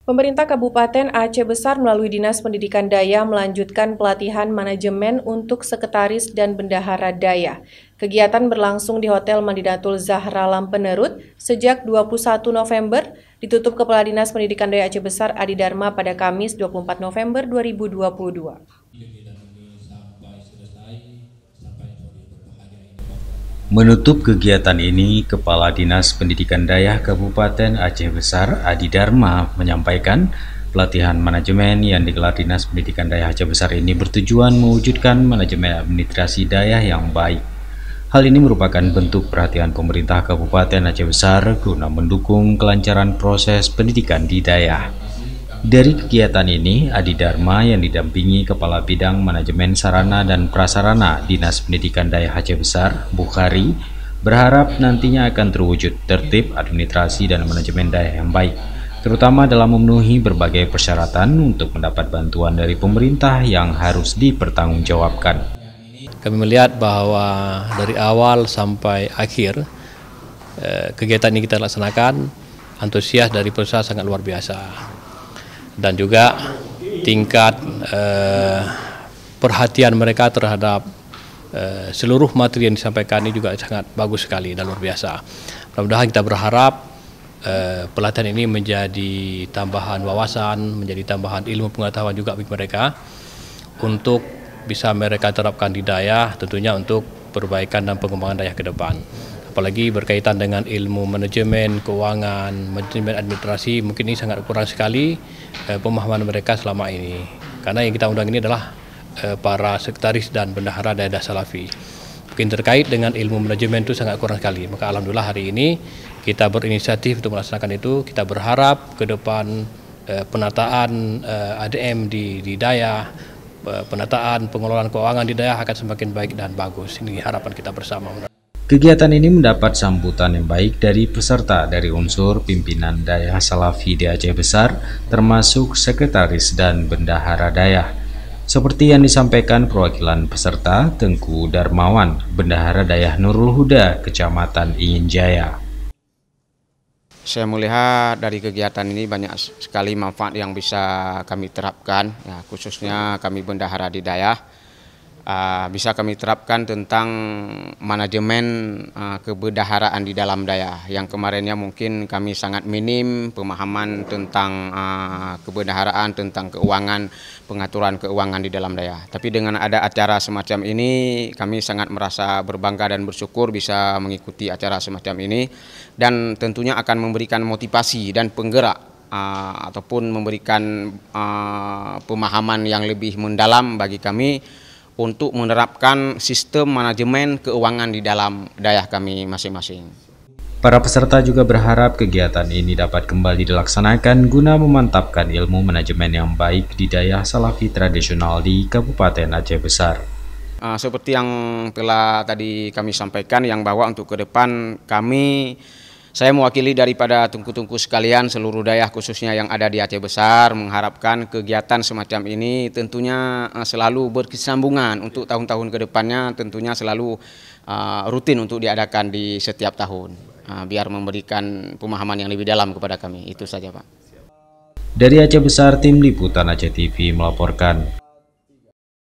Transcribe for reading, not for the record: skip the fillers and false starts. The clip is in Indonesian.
Pemerintah Kabupaten Aceh Besar melalui Dinas Pendidikan Daya melanjutkan pelatihan manajemen untuk sekretaris dan bendahara daya. Kegiatan berlangsung di Hotel Madinatul Zahra Lampenerut sejak 21 November, ditutup Kepala Dinas Pendidikan Daya Aceh Besar Adi Dharma pada Kamis 24 November 2022. Menutup kegiatan ini, Kepala Dinas Pendidikan Daya Kabupaten Aceh Besar Adi Dharma menyampaikan pelatihan manajemen yang digelar Dinas Pendidikan Daya Aceh Besar ini bertujuan mewujudkan manajemen administrasi daya yang baik. Hal ini merupakan bentuk perhatian pemerintah Kabupaten Aceh Besar guna mendukung kelancaran proses pendidikan di daya. Dari kegiatan ini, Adi Dharma yang didampingi Kepala Bidang Manajemen Sarana dan Prasarana Dinas Pendidikan Daya Aceh Besar, Bukhari, berharap nantinya akan terwujud tertib, administrasi, dan manajemen daya yang baik, terutama dalam memenuhi berbagai persyaratan untuk mendapat bantuan dari pemerintah yang harus dipertanggungjawabkan. Kami melihat bahwa dari awal sampai akhir kegiatan ini kita laksanakan, antusias dari peserta sangat luar biasa. Dan juga tingkat perhatian mereka terhadap seluruh materi yang disampaikan ini juga sangat bagus sekali dan luar biasa. Mudah-mudahan kita berharap pelatihan ini menjadi tambahan wawasan, menjadi tambahan ilmu pengetahuan juga bagi mereka untuk bisa mereka terapkan di daya, tentunya untuk perbaikan dan pengembangan daya ke depan. Apalagi berkaitan dengan ilmu manajemen, keuangan, manajemen administrasi, mungkin ini sangat kurang sekali pemahaman mereka selama ini. Karena yang kita undang ini adalah para sekretaris dan bendahara daya Salafi. Mungkin terkait dengan ilmu manajemen itu sangat kurang sekali. Maka alhamdulillah hari ini kita berinisiatif untuk melaksanakan itu. Kita berharap ke depan penataan ADM di daya, penataan pengelolaan keuangan di daya akan semakin baik dan bagus. Ini harapan kita bersama. Kegiatan ini mendapat sambutan yang baik dari peserta dari unsur pimpinan daya Salafi di Aceh Besar, termasuk sekretaris dan bendahara daya. Seperti yang disampaikan perwakilan peserta, Tengku Darmawan, bendahara daya Nurul Huda, Kecamatan Ingin Jaya. Saya melihat dari kegiatan ini banyak sekali manfaat yang bisa kami terapkan, ya, khususnya kami bendahara di daya. Bisa kami terapkan tentang manajemen kebendaharaan di dalam daya. Yang kemarinnya mungkin kami sangat minim pemahaman tentang kebendaharaan, tentang keuangan, pengaturan keuangan di dalam daya. Tapi dengan ada acara semacam ini, kami sangat merasa berbangga dan bersyukur bisa mengikuti acara semacam ini. Dan tentunya akan memberikan motivasi dan penggerak ataupun memberikan pemahaman yang lebih mendalam bagi kami untuk menerapkan sistem manajemen keuangan di dalam daya kami masing-masing. Para peserta juga berharap kegiatan ini dapat kembali dilaksanakan guna memantapkan ilmu manajemen yang baik di daya Salafi tradisional di Kabupaten Aceh Besar. Seperti yang telah tadi kami sampaikan, yang bahwa untuk ke depan saya mewakili daripada tungku-tungku sekalian seluruh daya khususnya yang ada di Aceh Besar mengharapkan kegiatan semacam ini tentunya selalu berkesinambungan untuk tahun-tahun ke depannya, tentunya selalu rutin untuk diadakan di setiap tahun biar memberikan pemahaman yang lebih dalam kepada kami. Itu saja, Pak. Dari Aceh Besar, Tim Liputan Aceh TV melaporkan.